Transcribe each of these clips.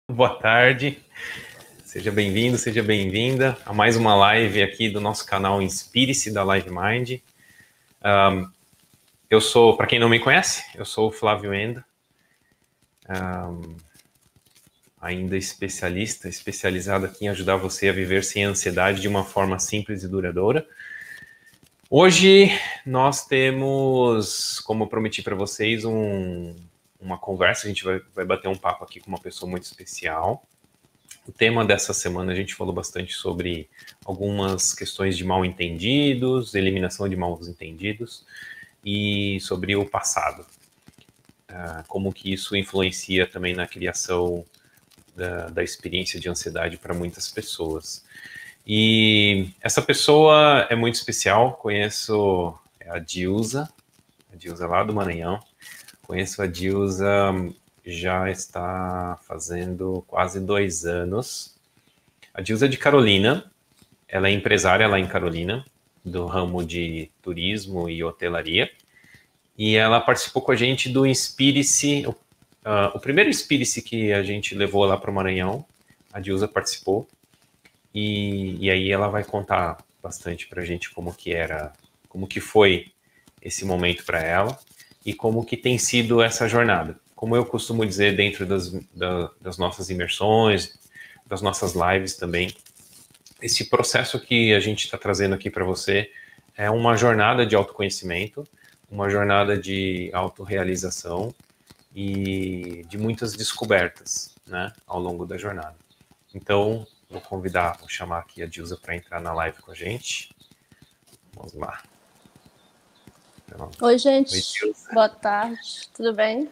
Boa tarde, seja bem-vindo, seja bem-vinda a mais uma live aqui do nosso canal Inspire-se da Live Mind. Eu sou, para quem não me conhece, eu sou o Flávio Enda, ainda especializado aqui em ajudar você a viver sem ansiedade de uma forma simples e duradoura. Hoje nós temos, como eu prometi para vocês, uma conversa, a gente vai bater um papo aqui com uma pessoa muito especial. O tema dessa semana a gente falou bastante sobre algumas questões de mal-entendidos, eliminação de mal-entendidos e sobre o passado. Como que isso influencia também na criação da experiência de ansiedade para muitas pessoas. E essa pessoa é muito especial, conheço a Dilza lá do Maranhão. Conheço a Dilza, já está fazendo quase 2 anos. A Dilza é de Carolina, ela é empresária lá em Carolina, do ramo de turismo e hotelaria, e ela participou com a gente do Inspire-se, o primeiro Inspire-se que a gente levou lá para o Maranhão, a Dilza participou, e aí ela vai contar bastante para a gente como que foi esse momento para ela, e como que tem sido essa jornada. Como eu costumo dizer dentro das nossas imersões, das nossas lives também, esse processo que a gente está trazendo aqui para você é uma jornada de autoconhecimento, uma jornada de autorrealização e de muitas descobertas, né, ao longo da jornada. Então, vou chamar aqui a Dilza para entrar na live com a gente. Vamos lá. Oi, gente. Oi, boa tarde. Tudo bem?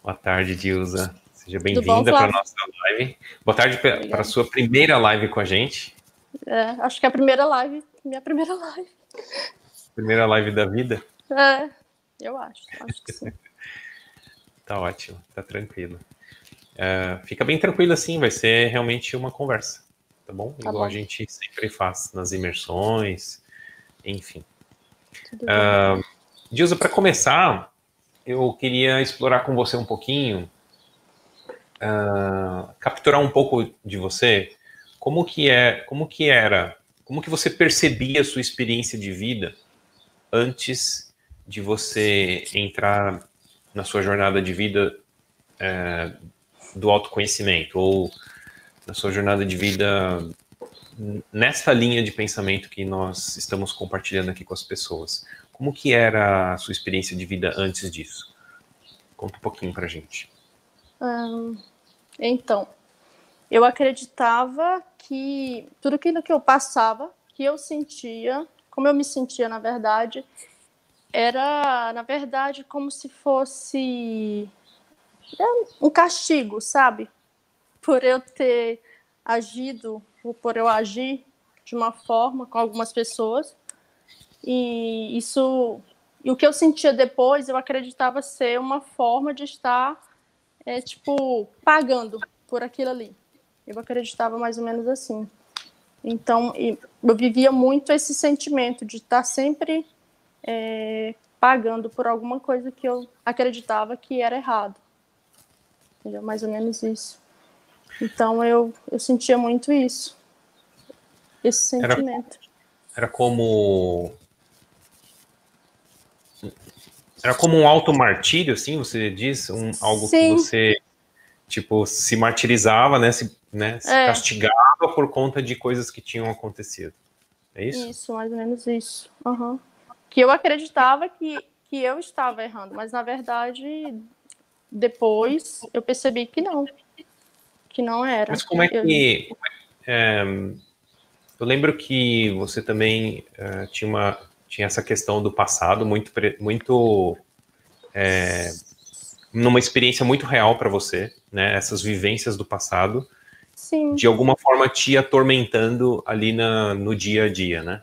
Boa tarde, Dilza. Seja bem-vinda para a nossa live. Boa tarde para a sua primeira live com a gente. Acho que é a primeira live, minha primeira live. Primeira live da vida? Eu acho que sim. Tá ótimo, tá tranquilo. Fica bem tranquilo assim, vai ser realmente uma conversa, tá bom? Tá Igual bom. A gente sempre faz nas imersões, enfim. Dilza, para começar, eu queria explorar com você um pouquinho, capturar um pouco de você, como que você percebia a sua experiência de vida antes de você entrar na sua jornada de vida do autoconhecimento, ou na sua jornada de vida nessa linha de pensamento que nós estamos compartilhando aqui com as pessoas. Como que era a sua experiência de vida antes disso? Conta um pouquinho pra gente. Então, eu acreditava que tudo aquilo que eu passava, que eu sentia, como eu me sentia na verdade, era, na verdade, como se fosse um castigo, sabe? Por eu ter agido, ou por eu agir de uma forma com algumas pessoas. E isso, e o que eu sentia depois, eu acreditava ser uma forma de estar, pagando por aquilo ali. Eu acreditava mais ou menos assim. Então, eu vivia muito esse sentimento de estar sempre pagando por alguma coisa que eu acreditava que era errado. Entendeu? Mais ou menos isso. Então, eu sentia muito isso. Esse sentimento. Era como um auto-martírio, assim, você diz? Algo que você, se martirizava, né? Se castigava por conta de coisas que tinham acontecido. É isso? Isso, mais ou menos isso. Uhum. Que eu acreditava que eu estava errando, mas, na verdade, depois eu percebi que não era. Mas como é que... eu lembro que você também tinha essa questão do passado muito numa experiência muito real para você, né? Essas vivências do passado, Sim. De alguma forma te atormentando ali no dia a dia, né?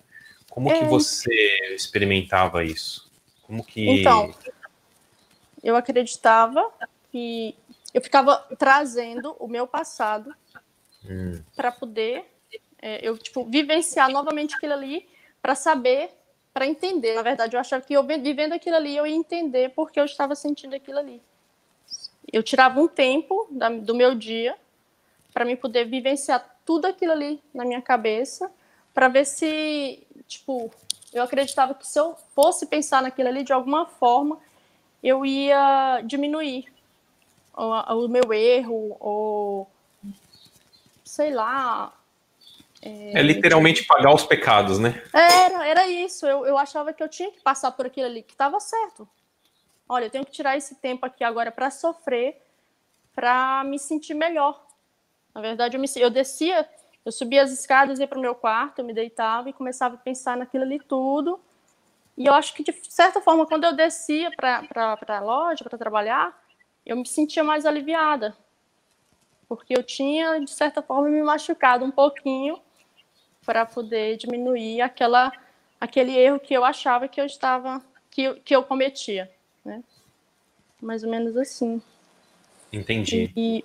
Como que você experimentava isso? Então, eu acreditava que eu ficava trazendo o meu passado para poder vivenciar novamente aquilo ali, para saber, para entender. Na verdade, eu achava que eu vivendo aquilo ali, eu ia entender porque eu estava sentindo aquilo ali. eu tirava um tempo do meu dia para mim poder vivenciar tudo aquilo ali na minha cabeça, para ver se, tipo, eu acreditava que se eu fosse pensar naquilo ali, de alguma forma, eu ia diminuir o meu erro, ou sei lá. É literalmente pagar os pecados, né? Era isso. Eu achava que eu tinha que passar por aquilo ali, que estava certo. Olha, eu tenho que tirar esse tempo aqui agora para sofrer, para me sentir melhor. Na verdade, eu descia, eu subia as escadas, ia para o meu quarto, eu me deitava e começava a pensar naquilo ali tudo. E eu acho que, de certa forma, quando eu descia para a loja, para trabalhar, eu me sentia mais aliviada. Porque eu tinha, de certa forma, me machucado um pouquinho para poder diminuir aquele erro que eu achava que eu cometia, né? Mais ou menos assim. Entendi. E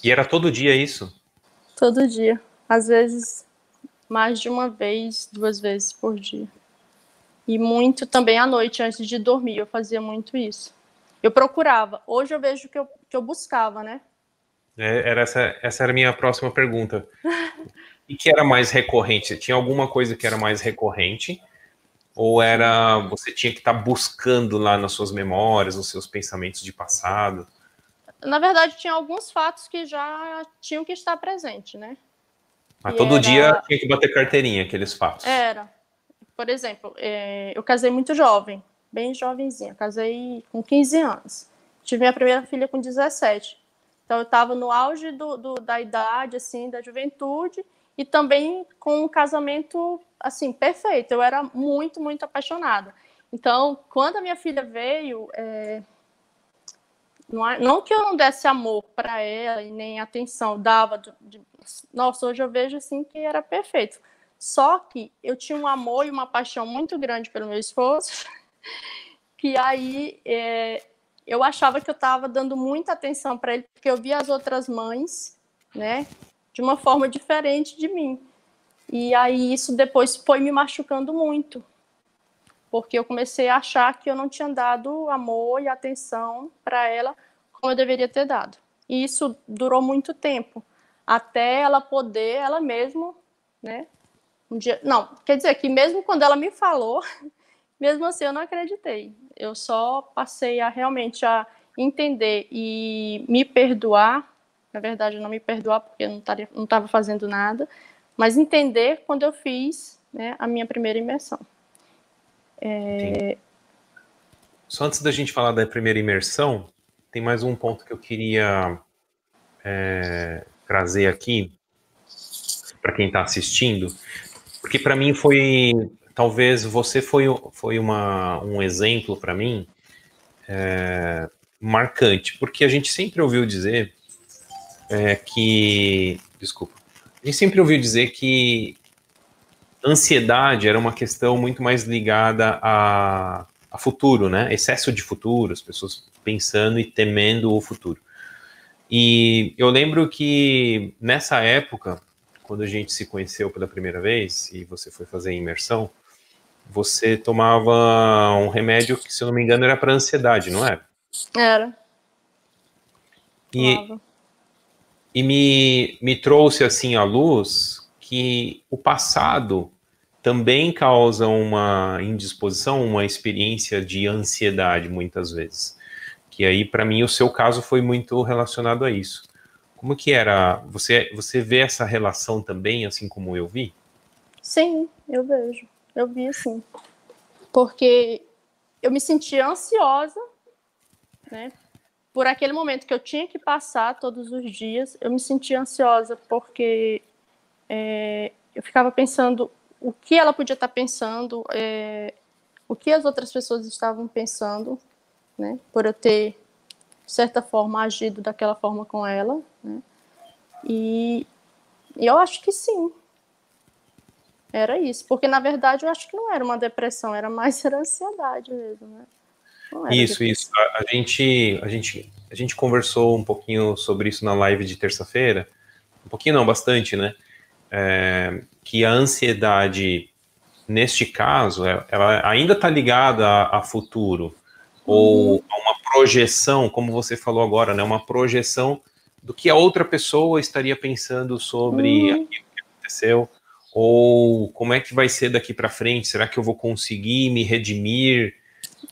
E era todo dia isso? todo dia. Às vezes, mais de uma vez, 2 vezes por dia. E muito também à noite, antes de dormir, eu fazia muito isso. Eu procurava. Hoje eu vejo que eu buscava, né? Essa era a minha próxima pergunta. E que era mais recorrente? Tinha alguma coisa que era mais recorrente? Ou era você tinha que estar buscando lá nas suas memórias, nos seus pensamentos de passado? Na verdade, tinha alguns fatos que já tinham que estar presentes, né? Mas E todo dia tinha que bater carteirinha, aqueles fatos. por exemplo, eu casei muito jovem, bem jovenzinha. Casei com 15 anos. Tive minha primeira filha com 17. Então, eu estava no auge da idade, assim, da juventude, e também com um casamento, assim, perfeito. Eu era muito, muito apaixonada. Então, quando a minha filha veio, não que eu não desse amor para ela e nem atenção, dava. Nossa, hoje eu vejo, assim, que era perfeito. Só que eu tinha um amor e uma paixão muito grande pelo meu esposo, que aí eu achava que eu estava dando muita atenção para ele, porque eu via as outras mães, né, de uma forma diferente de mim. E aí isso depois foi me machucando muito, porque eu comecei a achar que eu não tinha dado amor e atenção para ela como eu deveria ter dado. E isso durou muito tempo, até ela poder, ela mesma, né, um dia, não, quer dizer que mesmo quando ela me falou, mesmo assim eu não acreditei. Eu só passei a realmente a entender e me perdoar. Na verdade, não me perdoar porque eu não estava fazendo nada, mas entender quando eu fiz, né, a minha primeira imersão. Só antes da gente falar da primeira imersão, tem mais um ponto que eu queria trazer aqui para quem está assistindo, porque para mim talvez você foi um exemplo para mim marcante, porque a gente sempre ouviu dizer desculpa, a gente sempre ouviu dizer que ansiedade era uma questão muito mais ligada a futuro, né? Excesso de futuro, as pessoas pensando e temendo o futuro. E eu lembro que nessa época, quando a gente se conheceu pela primeira vez e você foi fazer a imersão, você tomava um remédio que, se eu não me engano, era para ansiedade, não era? Era. E, e me trouxe assim à luz que o passado também causa uma indisposição, uma experiência de ansiedade, muitas vezes. Que aí, para mim, o seu caso foi muito relacionado a isso. Como que era? Você vê essa relação também, assim como eu vi? Sim, eu vejo. Eu vi assim. Porque eu me sentia ansiosa, né? Por aquele momento que eu tinha que passar todos os dias, eu me sentia ansiosa porque eu ficava pensando o que ela podia estar pensando, o que as outras pessoas estavam pensando, né? Por eu ter, de certa forma, agido daquela forma com ela, né? E eu acho que sim, era isso. Porque, na verdade, eu acho que não era uma depressão, era mais ansiedade mesmo, né? Não era Isso, depressão. isso. A gente conversou um pouquinho sobre isso na live de terça-feira. Um pouquinho não, bastante, né? Que a ansiedade, neste caso, ela ainda está ligada a futuro, ou a uma projeção, como você falou agora, né? Uma projeção do que a outra pessoa estaria pensando sobre aquilo que aconteceu, ou como é que vai ser daqui para frente? Será que eu vou conseguir me redimir?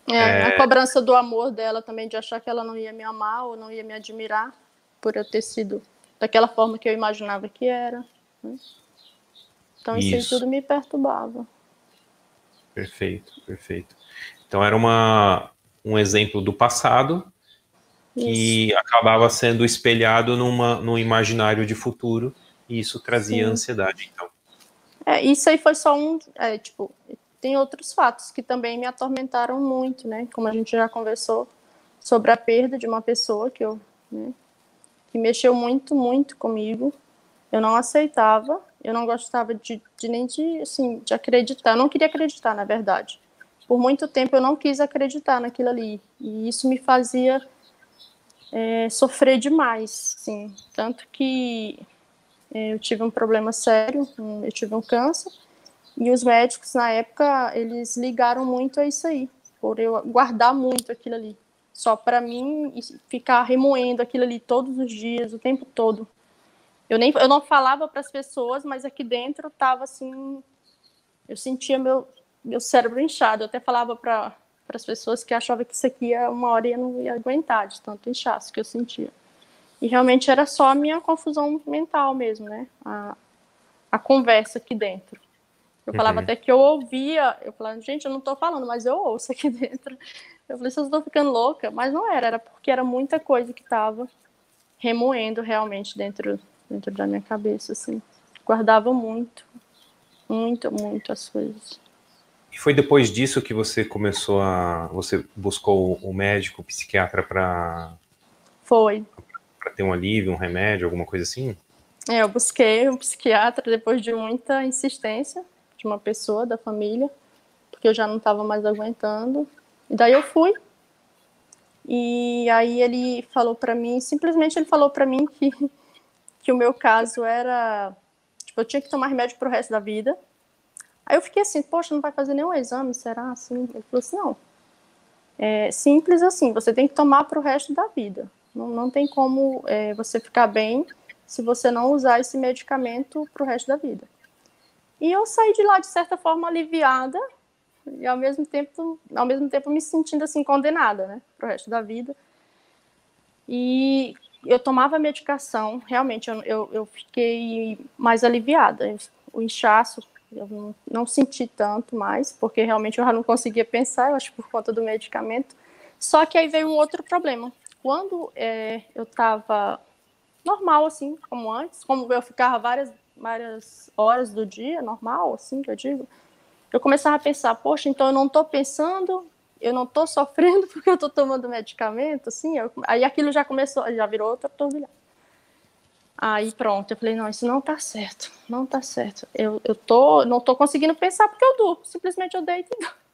A cobrança do amor dela também, de achar que ela não ia me amar ou não ia me admirar por eu ter sido daquela forma que eu imaginava que era, né? Então isso aí tudo me perturbava. Perfeito, perfeito. Então era um exemplo do passado que acabava sendo espelhado num imaginário de futuro, e isso trazia ansiedade, então. Isso aí foi só tipo, tem outros fatos que também me atormentaram muito, né? Como a gente já conversou sobre a perda de uma pessoa que mexeu muito, muito comigo. Eu não aceitava, eu não gostava nem de acreditar. Eu não queria acreditar, na verdade. Por muito tempo eu não quis acreditar naquilo ali. E isso me fazia sofrer demais, assim. Tanto que eu tive um problema sério, eu tive um câncer. E os médicos, na época, eles ligaram muito a isso aí. Por eu guardar muito aquilo ali. Só para mim ficar remoendo aquilo ali todos os dias, o tempo todo. Eu não falava para as pessoas, mas aqui dentro estava assim, eu sentia meu cérebro inchado. Eu até falava para as pessoas que achavam que isso aqui uma hora eu não ia aguentar de tanto inchaço que eu sentia. E realmente era só a minha confusão mental mesmo, né? A conversa aqui dentro. Eu falava até que eu ouvia, eu falava, gente, eu não estou falando, mas eu ouço aqui dentro. Eu falei, vocês estão ficando louca, mas não era porque era muita coisa que estava remoendo realmente dentro da minha cabeça, assim. Guardava muito as coisas. E foi depois disso que você você buscou o médico, o psiquiatra para ter um alívio, um remédio, alguma coisa assim? Eu busquei um psiquiatra depois de muita insistência de uma pessoa da família, porque eu já não estava mais aguentando. E daí eu fui. E aí ele falou para mim, simplesmente ele falou para mim que o meu caso era, tipo, eu tinha que tomar remédio pro resto da vida. Aí eu fiquei assim, poxa, não vai fazer nenhum exame, será assim? Ele falou assim, não, é simples assim, você tem que tomar pro resto da vida. Não tem como você ficar bem se você não usar esse medicamento pro resto da vida. E eu saí de lá, de certa forma, aliviada, e ao mesmo tempo me sentindo assim, condenada, né, pro resto da vida. E eu tomava medicação, realmente, eu fiquei mais aliviada. O inchaço, eu não senti tanto mais, porque realmente eu já não conseguia pensar, eu acho, por conta do medicamento. Só que aí veio um outro problema. Quando eu estava normal, assim, como antes, como eu ficava várias horas do dia, normal, assim, que eu digo, eu começava a pensar, poxa, então eu não estou pensando, eu não estou sofrendo porque eu estou tomando medicamento, assim, aí aquilo já virou outra turbilhão. Aí pronto, eu falei, não, isso não está certo, não está certo. Eu não estou conseguindo pensar porque eu durmo, simplesmente eu deito e durmo.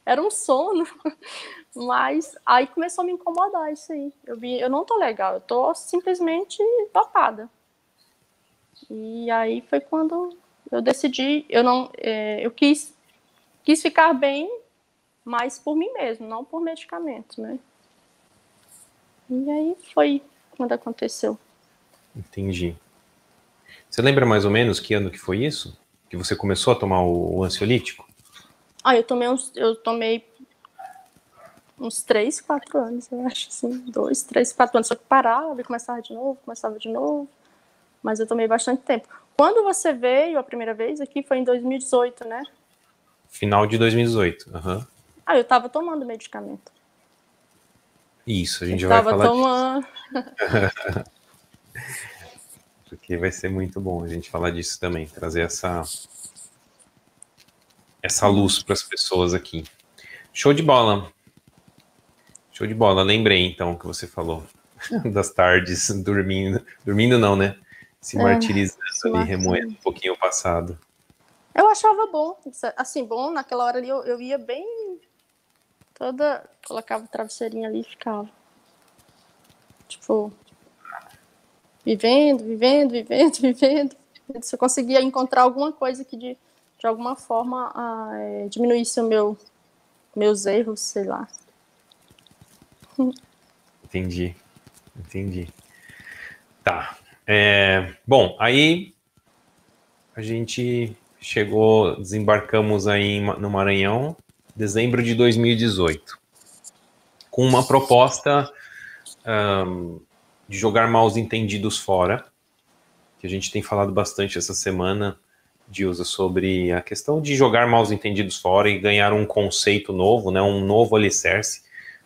Era um sono, mas aí começou a me incomodar isso aí. Eu não estou legal, eu estou simplesmente dopada. E aí foi quando eu decidi, eu quis ficar bem, mas por mim mesmo, não por medicamento, né? E aí foi quando aconteceu. Entendi. Você lembra mais ou menos que ano que foi isso? Que você começou a tomar o ansiolítico? Eu tomei uns 3, 4 anos, eu acho, assim, 2, 3, 4 anos, só que parava e começava de novo, mas eu tomei bastante tempo. Quando você veio a primeira vez aqui foi em 2018, né? Final de 2018, aham. Eu tava tomando medicamento. Isso, a gente já vai falar tomando. disso. Porque vai ser muito bom a gente falar disso também, trazer essa luz para as pessoas aqui. Show de bola. Show de bola. Lembrei então que você falou das tardes dormindo. Dormindo não, né? Se martirizando ali, remoendo um pouquinho o passado. Eu achava bom. Assim, bom, naquela hora ali eu ia bem toda. Colocava o travesseirinho ali e ficava. Tipo. Vivendo. Se eu conseguia encontrar alguma coisa que de alguma forma diminuísse meus erros, sei lá. Entendi, entendi. Tá. Bom, aí a gente desembarcamos aí no Maranhão, dezembro de 2018, com uma proposta de jogar mal entendidos fora, que a gente tem falado bastante essa semana, Dilsa, sobre a questão de jogar mal entendidos fora e ganhar um conceito novo, né, um novo alicerce,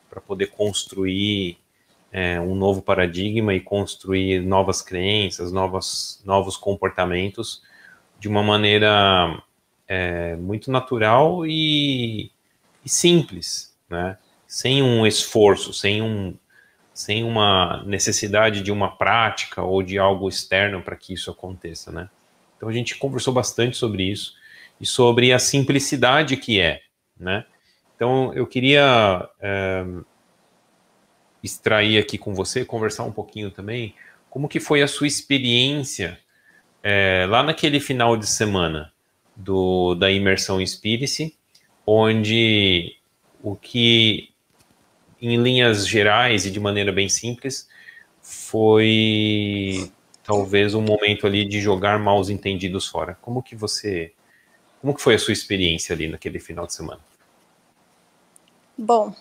para poder construir um novo paradigma e construir novas crenças, novos comportamentos de uma maneira muito natural e simples, né? Sem um esforço, sem uma necessidade de uma prática ou de algo externo para que isso aconteça, né? Então a gente conversou bastante sobre isso e sobre a simplicidade que é, né? Então eu queria extrair aqui com você, conversar um pouquinho também, como que foi a sua experiência lá naquele final de semana da imersão Inspire-se, onde o que, em linhas gerais e de maneira bem simples, foi talvez um momento ali de jogar mal entendidos fora. Como que foi a sua experiência ali naquele final de semana? Bom,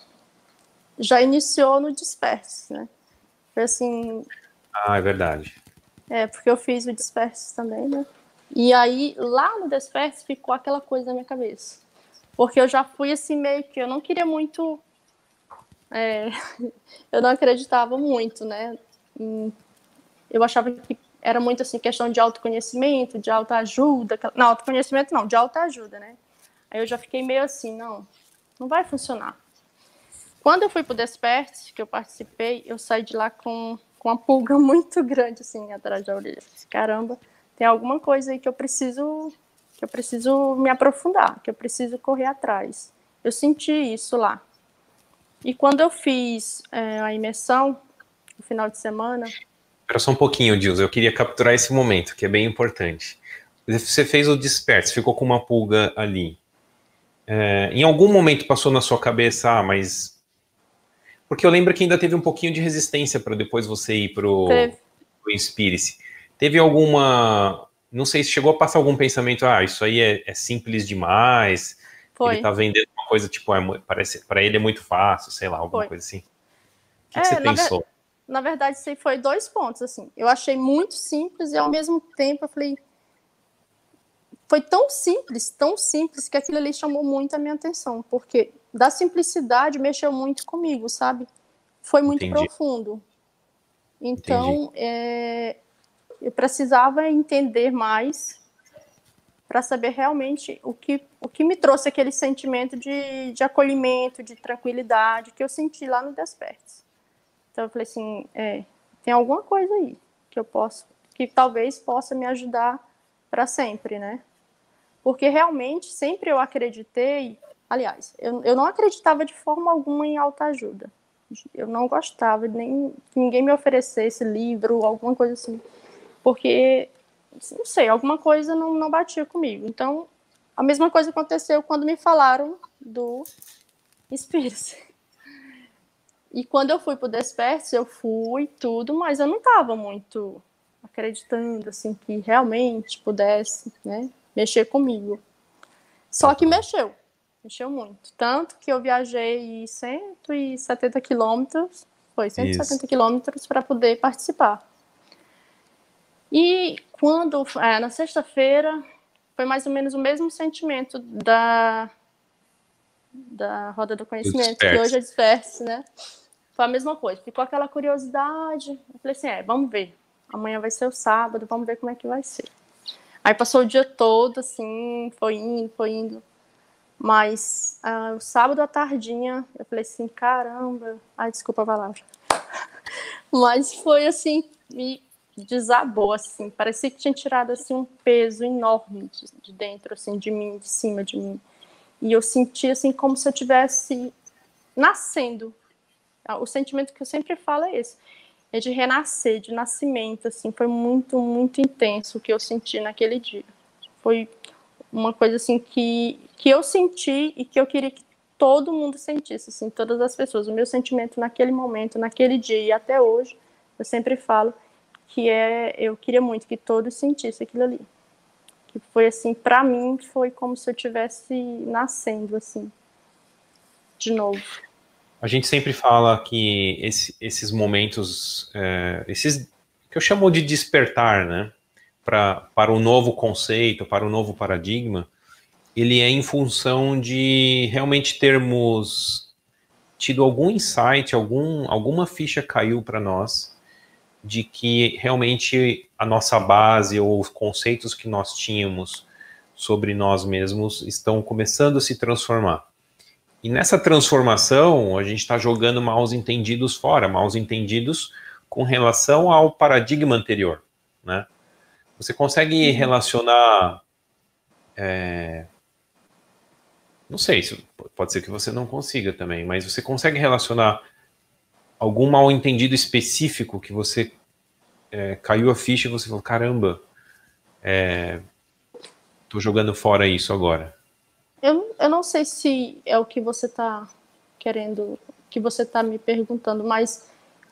já iniciou no Disperse, né? Foi assim... Ah, é verdade. Porque eu fiz o Disperse também, né? E aí, lá no Disperse, ficou aquela coisa na minha cabeça. Porque eu já fui assim, meio que eu não queria muito... eu não acreditava muito, né? Eu achava que era muito assim, questão de autoconhecimento, de autoajuda. Não, autoconhecimento não, de autoajuda, né? Aí eu já fiquei meio assim, não vai funcionar. Quando eu fui pro Desperte, que eu participei, eu saí de lá com uma pulga muito grande, assim, atrás da orelha. Caramba, tem alguma coisa aí que eu preciso me aprofundar, que eu preciso correr atrás. Eu senti isso lá. E quando eu fiz a imersão, no final de semana... Espera só um pouquinho, Dilson, eu queria capturar esse momento, que é bem importante. Você fez o Disperse, ficou com uma pulga ali. Em algum momento passou na sua cabeça, mas... Porque eu lembro que ainda teve um pouquinho de resistência para depois você ir pro Inspire-se. Teve alguma... Não sei se chegou a passar algum pensamento, isso aí é simples demais, ele tá vendendo uma coisa, tipo, parece, para ele é muito fácil, sei lá, alguma coisa assim. O que você pensou? Na verdade, isso aí foi 2 pontos, assim. Eu achei muito simples e, ao mesmo tempo, eu falei... Foi tão simples, que aquilo ali chamou muito a minha atenção, porque da simplicidade mexeu muito comigo, sabe? Foi muito profundo. Então, eu precisava entender mais para saber realmente o que me trouxe aquele sentimento de acolhimento, de tranquilidade que eu senti lá no Despertes. Então, eu falei assim, tem alguma coisa aí que talvez possa me ajudar para sempre, né? Porque realmente sempre eu acreditei, aliás, eu não acreditava de forma alguma em autoajuda. Eu não gostava nem que ninguém me oferecesse livro, alguma coisa assim. Porque, não sei, alguma coisa não batia comigo. Então, a mesma coisa aconteceu quando me falaram do Inspire-se. E quando eu fui pro Desperte, eu fui tudo, mas eu não estava muito acreditando, assim, que realmente pudesse, né, mexer comigo. Só que mexeu muito. Tanto que eu viajei 170 quilômetros, 170 quilômetros para poder participar. E quando, na sexta-feira, foi mais ou menos o mesmo sentimento da Roda do Conhecimento, que hoje é Disperse, né? Foi a mesma coisa, ficou aquela curiosidade. Eu falei assim, vamos ver. Amanhã vai ser o sábado, vamos ver como é que vai ser. Aí passou o dia todo, assim, foi indo. Mas o sábado à tardinha, eu falei assim, caramba... Ai, desculpa a palavra. Mas foi assim, me desabou, assim. Parecia que tinha tirado, assim, um peso enorme de dentro, assim, de mim, de cima de mim. E eu senti, assim, como se eu estivesse nascendo. O sentimento que eu sempre falo é esse. É de renascer, de nascimento, assim. Foi muito, muito intenso o que eu senti naquele dia. Foi uma coisa assim que eu senti e que eu queria todo mundo sentisse, assim, todas as pessoas. O meu sentimento naquele momento, naquele dia e até hoje, eu sempre falo que eu queria muito que todos sentissem aquilo ali. Que foi assim, para mim, foi como se eu tivesse nascendo, assim, de novo. A gente sempre fala que esses momentos, esses que eu chamo de despertar, né, para um novo conceito, para um novo paradigma, ele é em função de realmente termos tido algum insight, alguma ficha caiu para nós de que realmente a nossa base ou os conceitos que nós tínhamos sobre nós mesmos estão começando a se transformar. E nessa transformação, a gente está jogando maus entendidos fora, maus entendidos com relação ao paradigma anterior, né? Você consegue relacionar, não sei, pode ser que você não consiga também, mas você consegue relacionar algum mal entendido específico que você caiu a ficha e você falou, caramba, tô jogando fora isso agora. Eu não sei se é o que você está querendo, que você está me perguntando, mas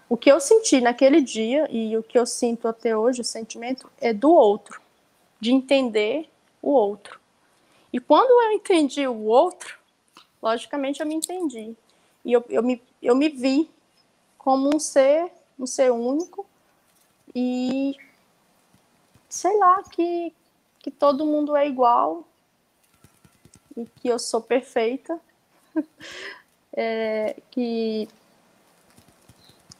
o que eu senti naquele dia e o que eu sinto até hoje, o sentimento, é do outro, de entender o outro. E quando eu entendi o outro, logicamente eu me entendi. E eu me vi como um ser único e, sei lá, que todo mundo é igual e que eu sou perfeita,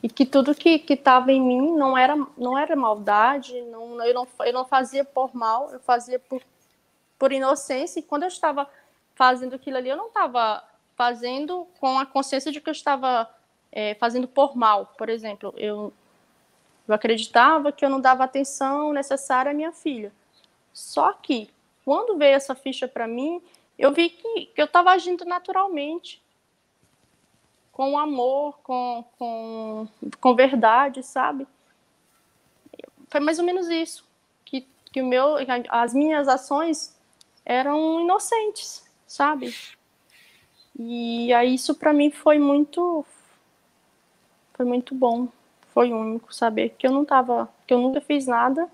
e que tudo que estava em mim não era maldade, eu não fazia por mal, eu fazia por inocência, e quando eu estava fazendo aquilo ali, eu não estava fazendo com a consciência de que eu estava fazendo por mal. Por exemplo, eu acreditava que eu não dava atenção necessária à minha filha. Só que, quando veio essa ficha para mim, eu vi que eu estava agindo naturalmente, com amor, com verdade, sabe? Foi mais ou menos isso, que as minhas ações eram inocentes, sabe? E aí isso para mim foi muito bom, foi único saber que eu nunca fiz nada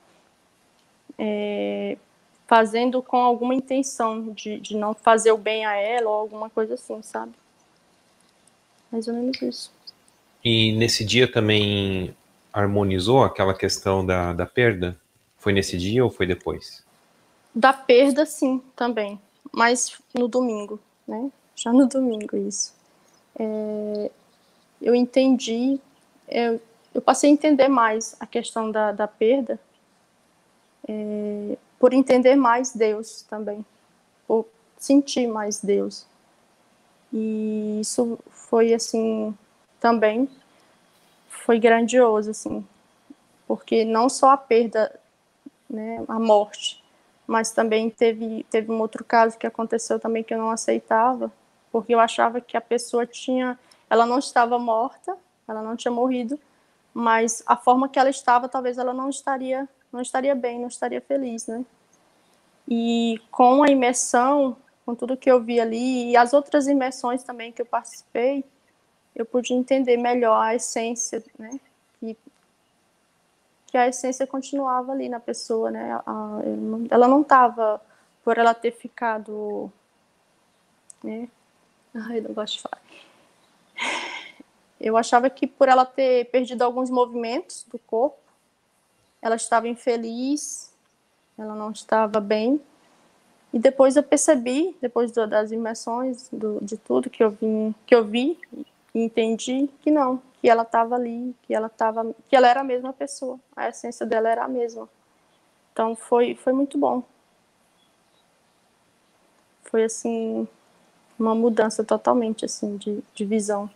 fazendo com alguma intenção de não fazer o bem a ela ou alguma coisa assim, sabe? Mais ou menos isso. E nesse dia também harmonizou aquela questão da perda? Foi nesse dia ou foi depois? Da perda, sim, também. Mas no domingo, né? Já no domingo, isso. Eu entendi, eu passei a entender mais a questão da perda, por entender mais Deus também, por sentir mais Deus. E isso foi, assim, também foi grandioso, assim, porque não só a perda, né, a morte, mas também teve um outro caso que aconteceu também que eu não aceitava, porque eu achava que a pessoa ela não estava morta, ela não tinha morrido, mas a forma que ela estava, talvez ela não estaria bem, não estaria feliz, né? E com a imersão, com tudo que eu vi ali, e as outras imersões também que eu participei, eu pude entender melhor a essência, né? Que a essência continuava ali na pessoa, né? Ela não estava, por ela ter ficado, né? Ai, eu não gosto de falar. Eu achava que por ela ter perdido alguns movimentos do corpo, ela estava infeliz, ela não estava bem. E depois eu percebi, depois das imersões, de tudo que eu vi e entendi que não, que ela estava ali, que ela era a mesma pessoa, a essência dela era a mesma. Então foi muito bom. Foi assim uma mudança totalmente assim de visão.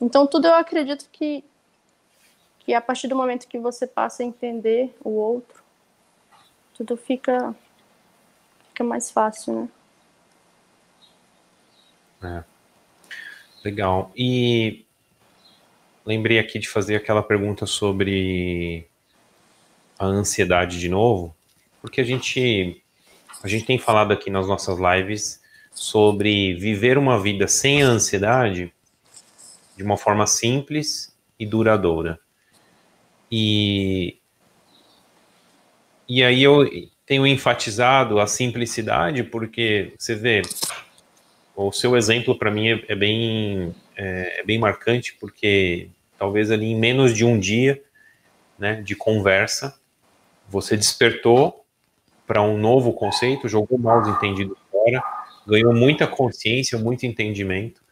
Então tudo eu acredito que a partir do momento que você passa a entender o outro, tudo fica mais fácil, É. né? Legal. E lembrei aqui de fazer aquela pergunta sobre a ansiedade de novo, porque a gente tem falado aqui nas nossas lives sobre viver uma vida sem a ansiedade de uma forma simples e duradoura. E aí eu tenho enfatizado a simplicidade porque, você vê, o seu exemplo para mim é bem marcante, porque talvez ali em menos de um dia, né, de conversa, você despertou para um novo conceito, jogou mal entendido fora, ganhou muita consciência, muito entendimento,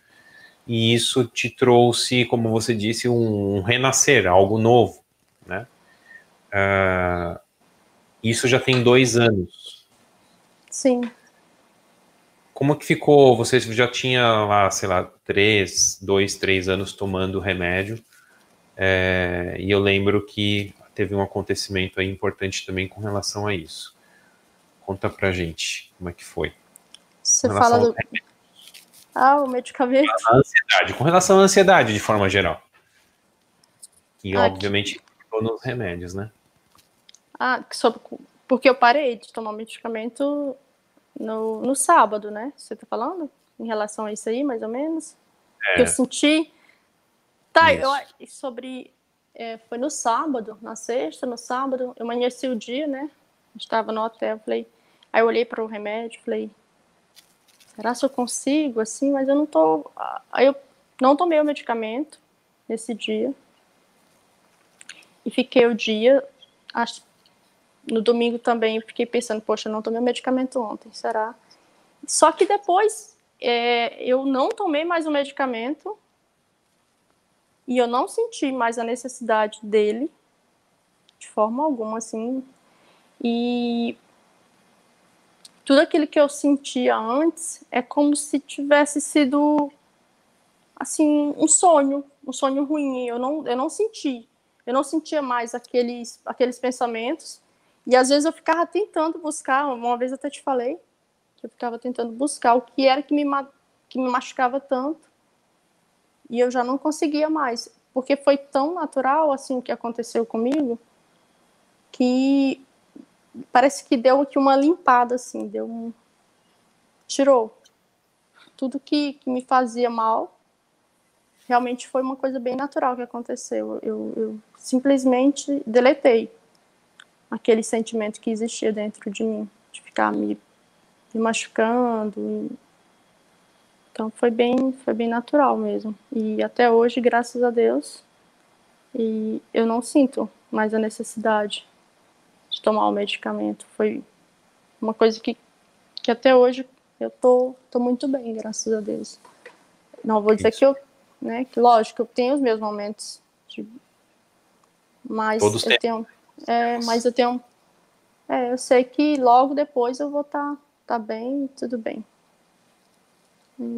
e isso te trouxe, como você disse, um renascer, algo novo, né? Isso já tem 2 anos. Sim. Como que ficou? Você já tinha lá, sei lá, 3 anos tomando remédio, e eu lembro que teve um acontecimento aí importante também com relação a isso. Conta pra gente como é que foi. Você fala do... o medicamento. A ansiedade, com relação à ansiedade de forma geral. E obviamente nos remédios, né? Porque eu parei de tomar medicamento no sábado, né? Você tá falando? Em relação a isso aí, mais ou menos? Que eu senti... Tá, foi no sábado, na sexta, no sábado, eu amanheci o dia, né? Estava no hotel, falei... Aí eu olhei para o remédio, falei... Será que eu consigo, assim? Mas eu não tô... Aí eu não tomei o medicamento nesse dia. E fiquei o dia... No domingo também eu fiquei pensando, poxa, eu não tomei o medicamento ontem, será? Só que depois eu não tomei mais o medicamento e eu não senti mais a necessidade dele, de forma alguma, assim. E tudo aquilo que eu sentia antes é como se tivesse sido, assim, um sonho ruim. Eu não senti. Eu não sentia mais aqueles pensamentos. E às vezes eu ficava tentando buscar, uma vez eu até te falei, que eu ficava tentando buscar o que era que me machucava tanto. E eu já não conseguia mais. Porque foi tão natural, assim, o que aconteceu comigo, que parece que deu aqui uma limpada, assim, tirou. Tudo que me fazia mal, realmente foi uma coisa bem natural que aconteceu. Eu simplesmente deletei aquele sentimento que existia dentro de mim, de ficar me machucando. Então foi bem natural mesmo. E até hoje, graças a Deus, eu não sinto mais a necessidade de tomar o medicamento. Foi uma coisa que até hoje eu tô muito bem, graças a Deus. Não vou dizer que eu, né, que lógico, eu tenho os meus momentos, mas Todos eu tenho, mas eu tenho, eu sei que logo depois eu vou tá bem, tudo bem.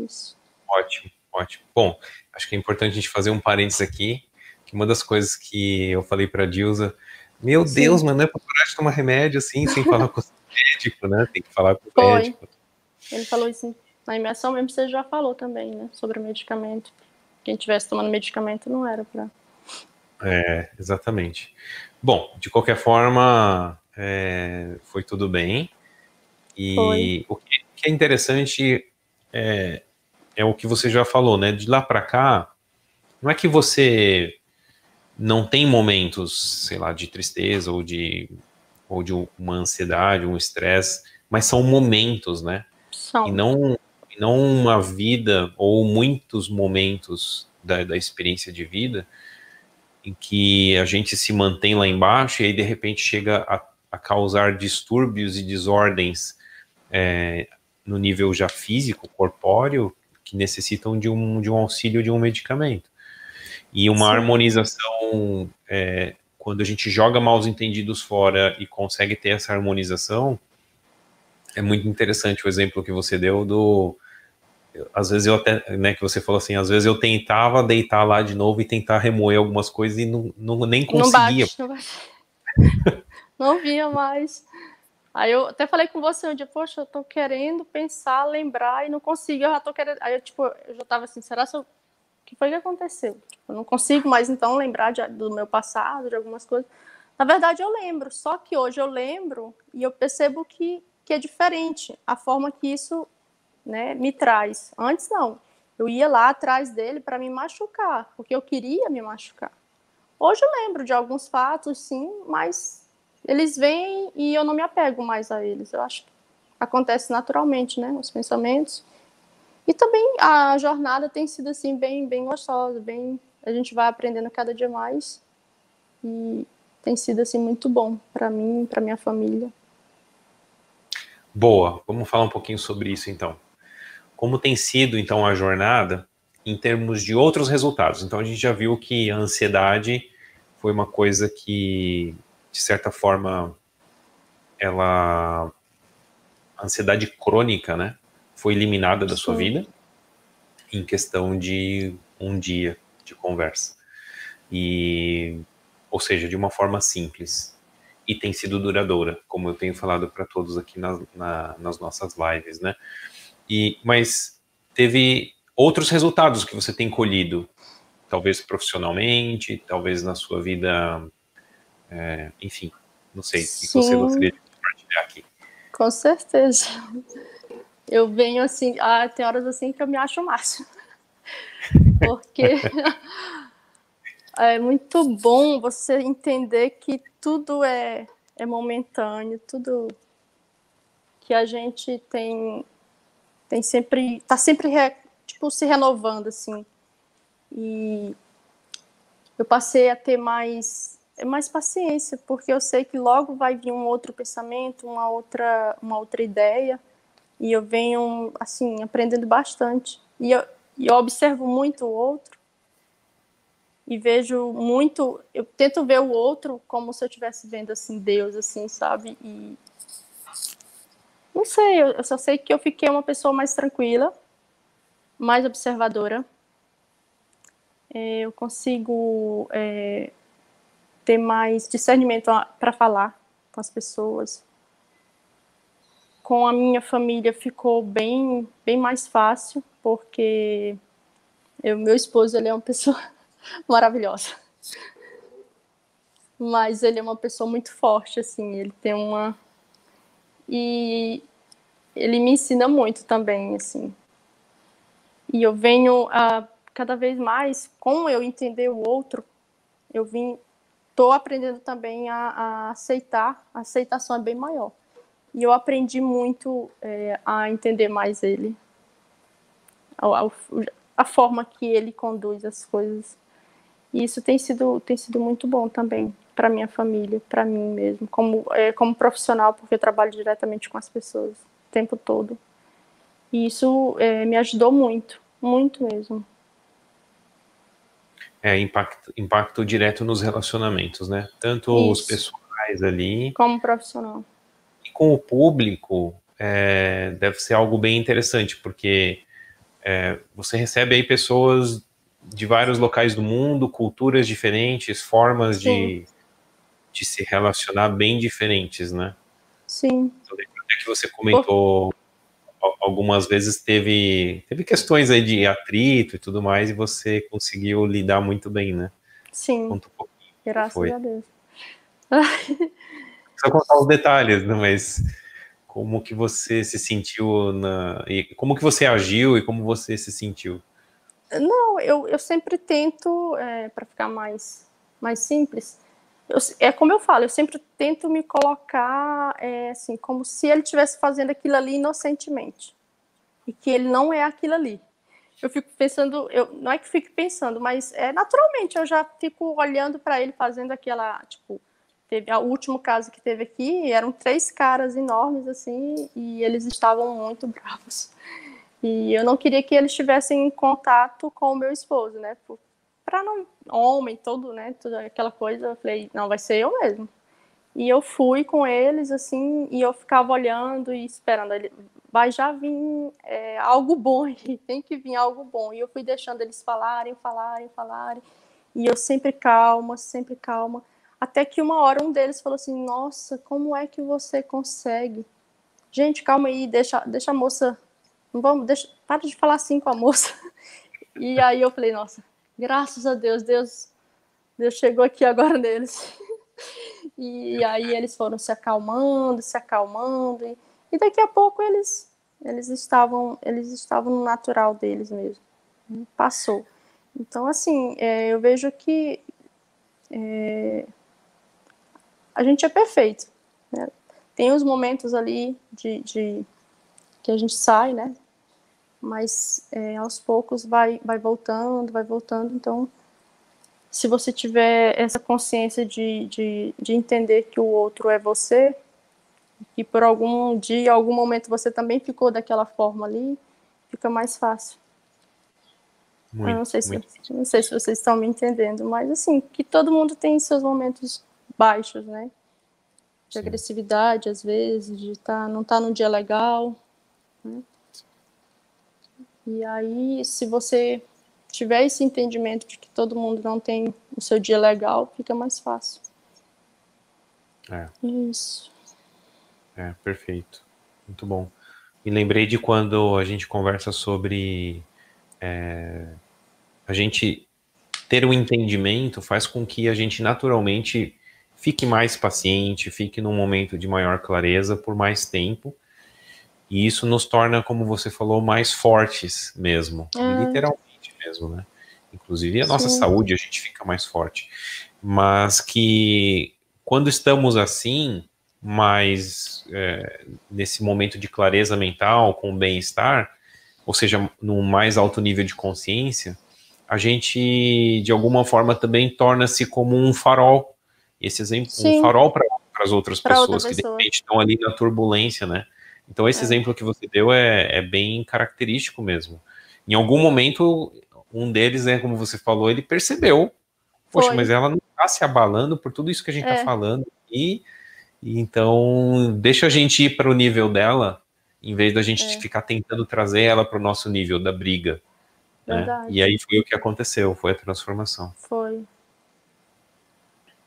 Isso. Ótimo, ótimo. Bom, acho que é importante a gente fazer um parênteses aqui, que uma das coisas que eu falei para a Dilza, meu Sim. Deus, mas não é para parar de tomar remédio assim, sem falar com o médico, né? Tem que falar com o médico. Ele falou isso na imersão mesmo, você já falou também, né? Sobre o medicamento. Quem estivesse tomando medicamento não era para... Exatamente. Bom, de qualquer forma, foi tudo bem. E o que é interessante é o que você já falou, né? De lá para cá, não é que você não tem momentos, sei lá, de tristeza ou de uma ansiedade, um estresse, mas são momentos, né? São. E não uma vida ou muitos momentos da experiência de vida em que a gente se mantém lá embaixo e aí de repente chega a causar distúrbios e desordens no nível já físico, corpóreo, que necessitam de um auxílio de um medicamento. E uma harmonização, quando a gente joga maus entendidos fora e consegue ter essa harmonização, é muito interessante o exemplo que você deu às vezes eu até, né, que você falou assim, às vezes eu tentava deitar lá de novo e tentar remoer algumas coisas e nem conseguia. Não bate. Não vinha mais. Aí eu até falei com você um dia, poxa, eu tô querendo pensar, lembrar e não consigo, eu já tô querendo... Aí eu já tava assim, será que o que foi que aconteceu? Eu não consigo mais então lembrar do meu passado, de algumas coisas. Na verdade eu lembro, só que hoje eu lembro e eu percebo que é diferente a forma que isso né, me traz. Antes não. Eu ia lá atrás dele para me machucar, porque eu queria me machucar. Hoje eu lembro de alguns fatos, sim, mas eles vêm e eu não me apego mais a eles. Eu acho que acontece naturalmente, né, os pensamentos. E também a jornada tem sido assim bem, bem gostosa, bem, a gente vai aprendendo cada dia mais e tem sido assim muito bom para mim, para minha família. Boa, vamos falar um pouquinho sobre isso então. Como tem sido então a jornada em termos de outros resultados? Então a gente já viu que a ansiedade foi uma coisa que, de certa forma, a ansiedade crônica, né, foi eliminada da sua vida em questão de um dia de conversa. Ou seja, de uma forma simples. E tem sido duradoura, como eu tenho falado para todos aqui nas nossas lives, né? Mas teve outros resultados que você tem colhido, talvez profissionalmente, talvez na sua vida, enfim, não sei, o que você Sim, gostaria de compartilhar aqui? com certeza. Eu venho assim, tem horas assim que eu me acho o máximo, porque é muito bom você entender que tudo é momentâneo, tudo que a gente tem sempre, tá sempre tipo se renovando assim. E eu passei a ter mais paciência, porque eu sei que logo vai vir um outro pensamento, uma outra ideia, e eu venho assim aprendendo bastante. E eu observo muito o outro e vejo muito, eu tento ver o outro como se eu estivesse vendo assim Deus, assim, sabe? E não sei, eu só sei que eu fiquei uma pessoa mais tranquila, mais observadora. Eu consigo ter mais discernimento para falar com as pessoas. Com a minha família ficou bem, bem mais fácil, porque meu esposo ele é uma pessoa maravilhosa. Mas ele é uma pessoa muito forte, assim, ele tem uma... E ele me ensina muito também, assim. E eu venho a cada vez mais, com eu entender o outro, estou aprendendo também a aceitar, a aceitação é bem maior. E eu aprendi muito a entender mais ele, a, a forma que ele conduz as coisas. E isso tem sido muito bom também para minha família, para mim mesmo, como profissional, porque eu trabalho diretamente com as pessoas o tempo todo. E isso me ajudou muito, muito mesmo. Impacto direto nos relacionamentos, né? Tanto os Isso, pessoais ali, como profissional. e com o público, deve ser algo bem interessante, porque você recebe aí pessoas de vários locais do mundo, culturas diferentes, formas Sim, de se relacionar bem diferentes, né? sim. Eu lembro até que você Por, comentou algumas vezes teve questões aí de atrito e tudo mais, e você conseguiu lidar muito bem, né? sim, Conta um pouquinho como graças foi. a Deus. Só contar os detalhes, né? Mas como que você se sentiu e como que você agiu e como você se sentiu? Não, eu sempre tento, para ficar mais simples, é como eu falo, eu sempre tento me colocar assim, como se ele estivesse fazendo aquilo ali inocentemente. E que ele não é aquilo ali. Eu fico pensando, não é que fique pensando, mas naturalmente eu já fico olhando para ele fazendo aquela, tipo, teve o último caso que teve aqui, eram 3 caras enormes assim, e eles estavam muito bravos. E eu não queria que eles estivessem em contato com o meu esposo, né? Para não, homem, todo, né? Toda aquela coisa, eu falei, não, vai ser eu mesmo. E eu fui com eles, assim, e eu ficava olhando e esperando. Vai já vir algo bom aí, tem que vir algo bom. E eu fui deixando eles falarem, falarem, falarem. E eu sempre calma, sempre calma. Até que uma hora um deles falou assim: Nossa, como é que você consegue? Gente, calma aí, deixa a moça. Não vamos, para de falar assim com a moça. E aí eu falei: Nossa, graças a Deus, Deus chegou aqui agora neles. E aí eles foram se acalmando, se acalmando. E daqui a pouco eles eles estavam no natural deles mesmo. Passou. Então, assim, eu vejo que a gente é perfeito, né? Tem os momentos ali que a gente sai, né? Mas aos poucos vai voltando, vai voltando. Então, se você tiver essa consciência de entender que o outro é você, que por algum dia, algum momento você também ficou daquela forma ali, fica mais fácil. Eu Muito, muito. não sei se vocês estão me entendendo, mas assim, que todo mundo tem seus momentos baixos, né? De Sim. agressividade, às vezes, de não tá num dia legal, né? E aí, se você tiver esse entendimento de que todo mundo não tem o seu dia legal, fica mais fácil. Isso. Perfeito. Muito bom. Me lembrei de quando a gente conversa sobre a gente ter um entendimento faz com que a gente naturalmente fique mais paciente, fique num momento de maior clareza por mais tempo. E isso nos torna, como você falou, mais fortes mesmo. Literalmente mesmo, né? Inclusive a nossa saúde, a gente fica mais forte. Mas que quando estamos assim, mais nesse momento de clareza mental, com bem-estar, ou seja, num mais alto nível de consciência, a gente, de alguma forma, também torna-se como um farol. Esse exemplo, um farol para as outras pessoas que, de repente, estão ali na turbulência, né? Então, esse exemplo que você deu é bem característico mesmo. Em algum momento, um deles, como você falou, ele percebeu, poxa, mas ela não está se abalando por tudo isso que a gente está falando, e então deixa a gente ir para o nível dela, em vez da gente ficar tentando trazer ela para o nosso nível da briga. Né? E aí foi o que aconteceu, foi a transformação. Foi.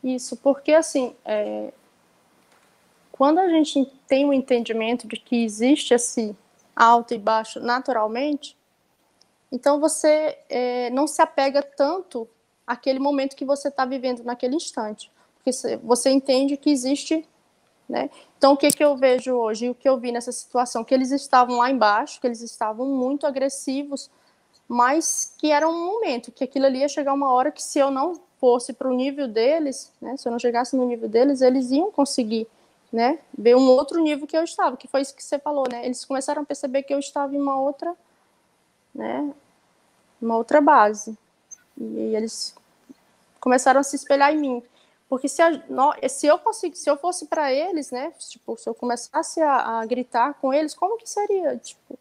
Isso, porque assim, quando a gente tem o entendimento de que existe esse alto e baixo naturalmente, então você não se apega tanto àquele momento que você está vivendo naquele instante. Porque você entende que existe, né? Então, o que eu vejo hoje, o que eu vi nessa situação, que eles estavam lá embaixo, que eles estavam muito agressivos, mas que era um momento, que aquilo ali ia chegar uma hora que se eu não fosse para o nível deles, né, se eu não chegasse no nível deles, eles iam conseguir, né, ver um outro nível que eu estava, que foi isso que você falou, né, eles começaram a perceber que eu estava em uma outra, né, uma outra base, e eles começaram a se espelhar em mim, porque se eu fosse para eles, né, tipo, se eu começasse a gritar com eles, como que seria, tipo,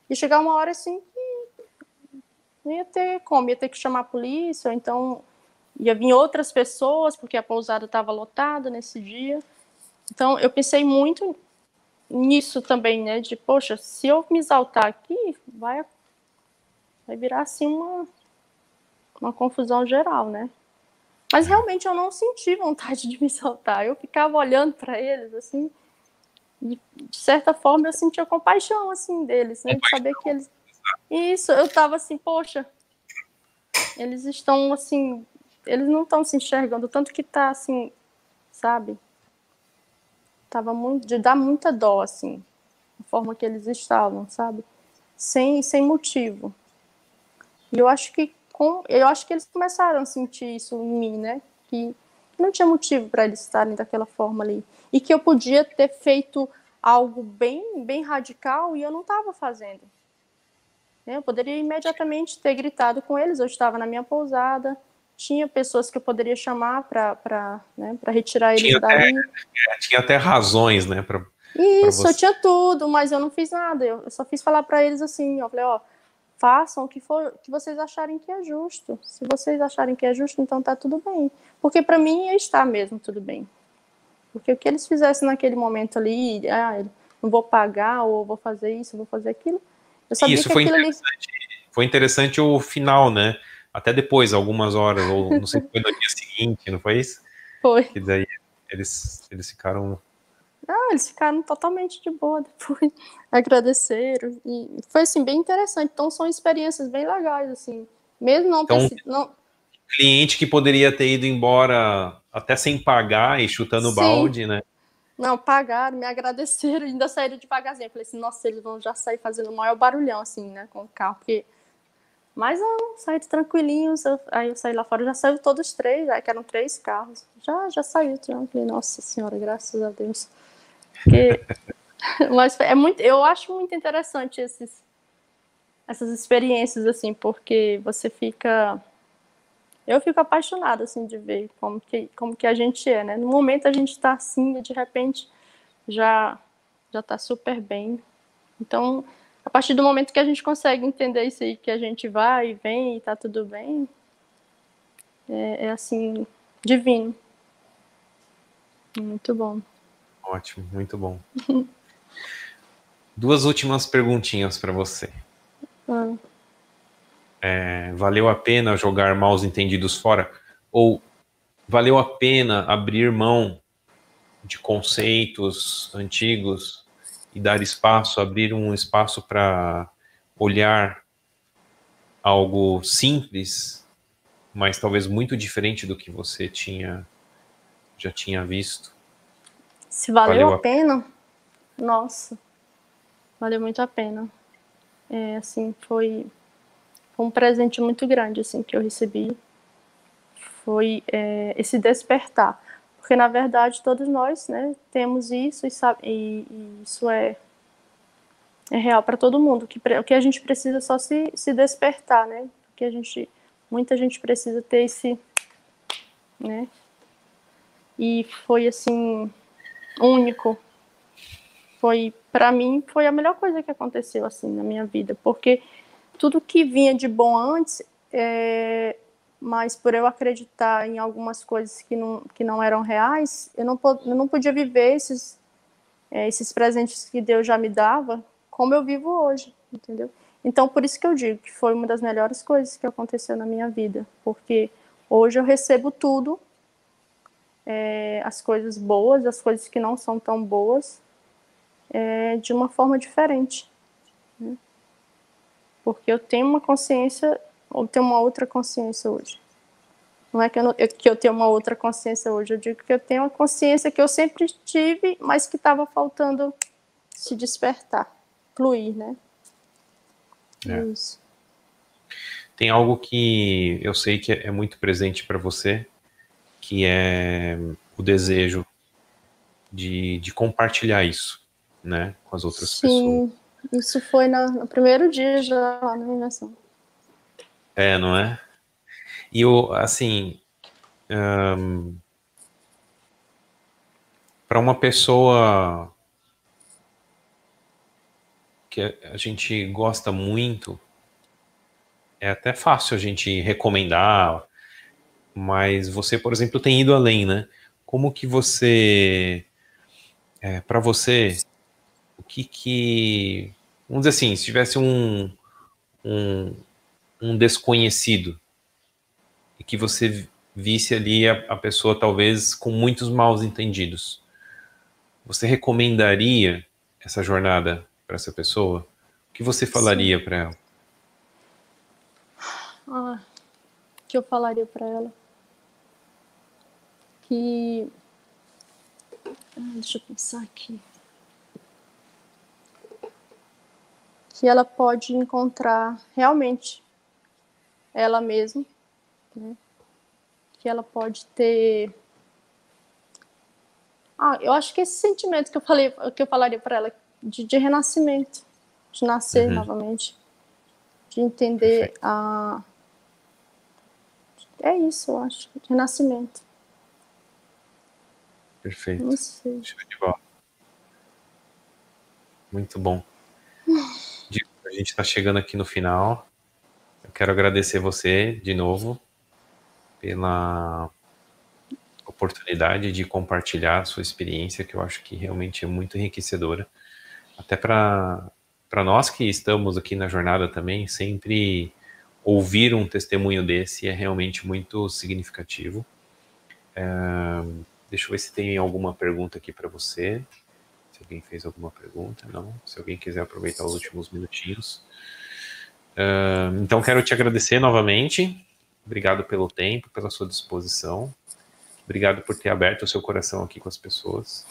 ia chegar uma hora assim não ia ter como, ia ter que chamar a polícia, ou então ia vir outras pessoas, porque a pousada estava lotada nesse dia. Então, eu pensei muito nisso também, né, de, poxa, se eu me exaltar aqui, vai virar, assim, uma confusão geral, né. Mas, realmente, eu não senti vontade de me exaltar, eu ficava olhando para eles, assim, e, de certa forma, eu sentia compaixão, assim, deles, né, de saber que eles... Isso, eu estava assim, poxa, eles estão, assim, eles não estão se enxergando, tanto que tá, assim, sabe? Tava muito, de dar muita dó, assim, a forma que eles estavam, sabe? Sem motivo. E eu acho que eles começaram a sentir isso em mim, né? Que não tinha motivo para eles estarem daquela forma ali. E que eu podia ter feito algo bem, bem radical e eu não estava fazendo. Eu poderia imediatamente ter gritado com eles, eu estava na minha pousada, tinha pessoas que eu poderia chamar para retirar eles dali. Tinha até razões, né? Isso, eu tinha tudo, mas eu não fiz nada. Eu só fiz falar para eles assim, eu falei, façam o que vocês acharem que é justo. Se vocês acharem que é justo, então tá tudo bem. Porque para mim ia estar mesmo tudo bem. Porque o que eles fizessem naquele momento ali, não vou pagar, ou vou fazer isso, vou fazer aquilo. Eu sabia isso que aquilo ali... Foi interessante o final, né? Até depois, algumas horas, ou não sei se foi no dia seguinte, não foi isso? Foi. Que daí eles ficaram... Eles ficaram totalmente de boa depois, agradeceram, e foi, assim, bem interessante. Então, são experiências bem legais, assim, mesmo não ter sido... Cliente que poderia ter ido embora até sem pagar e chutando Sim. balde, né? Não, pagaram, me agradeceram, ainda saíram devagarzinho. Eu falei assim, nossa, eles vão já sair fazendo o maior barulhão, assim, né, com o carro, porque... Mas não, saíram tranquilinhos, aí eu saí lá fora, já saiu todos os três, que eram 3 carros. Já saiu, já. Eu falei, nossa senhora, graças a Deus. Porque... Mas é muito, eu acho muito interessante essas experiências, assim, porque você fica... Eu fico apaixonada, assim, de ver como que a gente é, né? No momento a gente tá assim e de repente já tá super bem. Então, a partir do momento que a gente consegue entender isso aí, que a gente vai e vem e tá tudo bem, é assim, divino. Muito bom. Ótimo, muito bom. 2 últimas perguntinhas para você. Ah. Valeu a pena jogar maus entendidos fora? Ou valeu a pena abrir mão de conceitos antigos e dar espaço, abrir um espaço para olhar algo simples, mas talvez muito diferente do que você já tinha visto? Se valeu Valeu a a pena, nossa, valeu muito a pena. Assim, foi um presente muito grande, assim, que eu recebi. Foi esse despertar. Porque, na verdade, todos nós, né, temos isso e isso é real para todo mundo. O que a gente precisa é só se despertar, né? Porque muita gente precisa ter esse, né? E foi, assim, único. Para mim, foi a melhor coisa que aconteceu, assim, na minha vida. Porque tudo que vinha de bom antes, mas por eu acreditar em algumas coisas que não eram reais, eu não podia viver esses presentes que Deus já me dava como eu vivo hoje, entendeu? Então, por isso que eu digo que foi uma das melhores coisas que aconteceu na minha vida, porque hoje eu recebo tudo, as coisas boas, as coisas que não são tão boas, de uma forma diferente, né? Porque eu tenho uma consciência, ou tenho uma outra consciência hoje. Não é que eu tenho uma outra consciência hoje, eu digo que eu tenho uma consciência que eu sempre tive, mas que estava faltando se despertar, fluir, né? Isso. Tem algo que eu sei que é muito presente para você, que é o desejo de compartilhar isso, né, com as outras pessoas. Sim, isso foi no primeiro dia já lá na imersão. Não é? E eu, assim, para uma pessoa que a gente gosta muito, é até fácil a gente recomendar, mas você, por exemplo, tem ido além, né? Como que você, para você, o que, vamos dizer assim, se tivesse um, um desconhecido e que você visse ali a pessoa talvez com muitos maus entendidos, você recomendaria essa jornada para essa pessoa? O que você Sim. falaria para ela? Que eu falaria para ela que... deixa eu pensar aqui. Que ela pode encontrar realmente ela mesma, né? Que ela pode ter... eu acho que esse sentimento que eu falaria para ela de renascimento, de nascer novamente, de entender Perfeito. É isso, eu acho, de renascimento. Perfeito. Não sei. Show de bola. Muito bom. A gente está chegando aqui no final. Eu quero agradecer você de novo pela oportunidade de compartilhar a sua experiência, que eu acho que realmente é muito enriquecedora. Até para nós que estamos aqui na jornada também, sempre ouvir um testemunho desse é realmente muito significativo. Deixa eu ver se tem alguma pergunta aqui para você. Se alguém fez alguma pergunta, não. Se alguém quiser aproveitar os últimos minutinhos. Então, quero te agradecer novamente. Obrigado pelo tempo, pela sua disposição. Obrigado por ter aberto o seu coração aqui com as pessoas.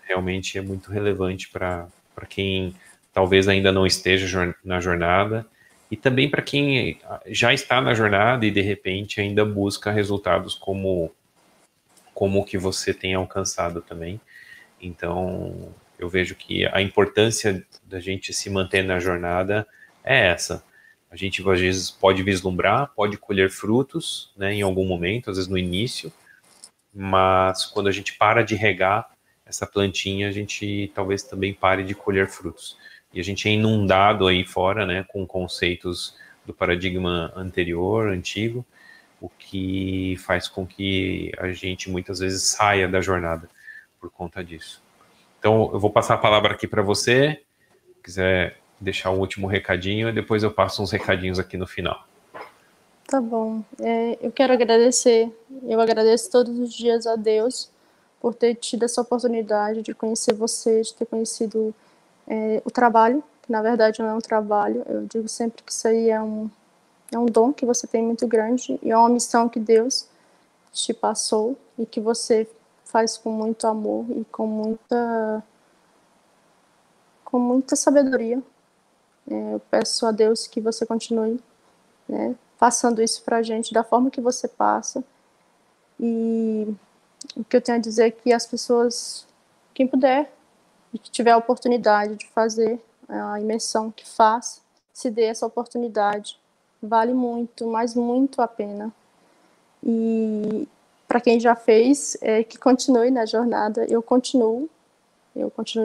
realmente é muito relevante para quem talvez ainda não esteja na jornada, e também para quem já está na jornada e de repente ainda busca resultados como o que você tem alcançado também. Então, eu vejo que a importância da gente se manter na jornada é essa. A gente, às vezes, pode vislumbrar, pode colher frutos, né, em algum momento, às vezes no início, mas quando a gente para de regar essa plantinha, a gente talvez também pare de colher frutos. E a gente é inundado aí fora, né, com conceitos do paradigma anterior, antigo, o que faz com que a gente muitas vezes saia da jornada por conta disso. Então, eu vou passar a palavra aqui para você, se quiser deixar um último recadinho, e depois eu passo uns recadinhos aqui no final. Tá bom. Eu quero agradecer, eu agradeço todos os dias a Deus por ter tido essa oportunidade de conhecer você, de ter conhecido o trabalho, que na verdade não é um trabalho, eu digo sempre que isso aí é um dom que você tem muito grande e é uma missão que Deus te passou e que você faz com muito amor e com muita sabedoria. Eu peço a Deus que você continue, né, passando isso pra gente da forma que você passa. E o que eu tenho a dizer é que as pessoas, quem puder e que tiver a oportunidade de fazer a imersão, que faça, se dê essa oportunidade. Vale muito, mas muito a pena. E para quem já fez, que continue na jornada. Eu continuo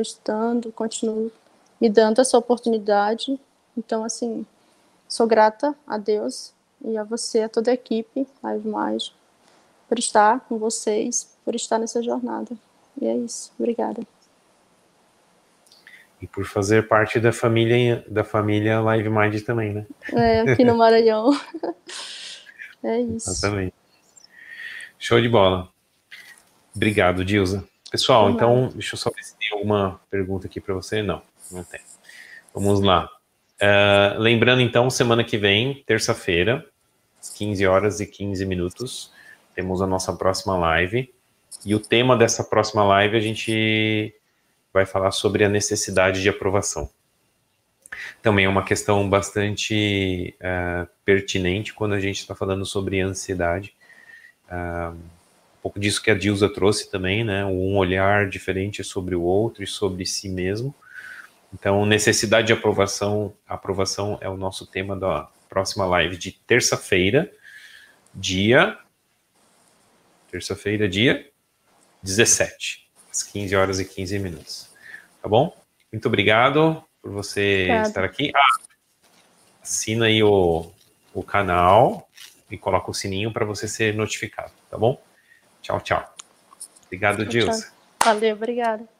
estudando, continuo me dando essa oportunidade. Então, assim, sou grata a Deus e a você, a toda a equipe, Live Mind, por estar com vocês, por estar nessa jornada. E é isso. Obrigada. E por fazer parte da família Live Mind também, né? Aqui no Maranhão. É isso. Exatamente. Show de bola. Obrigado, Dilza. Pessoal, então, deixa eu só ver se tem alguma pergunta aqui para você. Não tem. Vamos lá. Lembrando, então, semana que vem, terça-feira, às 15h15, temos a nossa próxima live. E o tema dessa próxima live, a gente vai falar sobre a necessidade de aprovação. Também é uma questão bastante pertinente quando a gente está falando sobre ansiedade. Um pouco disso que a Dilza trouxe também, né? Um olhar diferente sobre o outro e sobre si mesmo. Então, necessidade de aprovação. A aprovação é o nosso tema da próxima live de terça-feira, dia 17, às 15h15. Tá bom? Muito obrigado por você estar aqui. Assina aí o canal e coloca o sininho para você ser notificado, tá bom? Tchau, tchau. Obrigado, Dilza. Valeu, obrigada.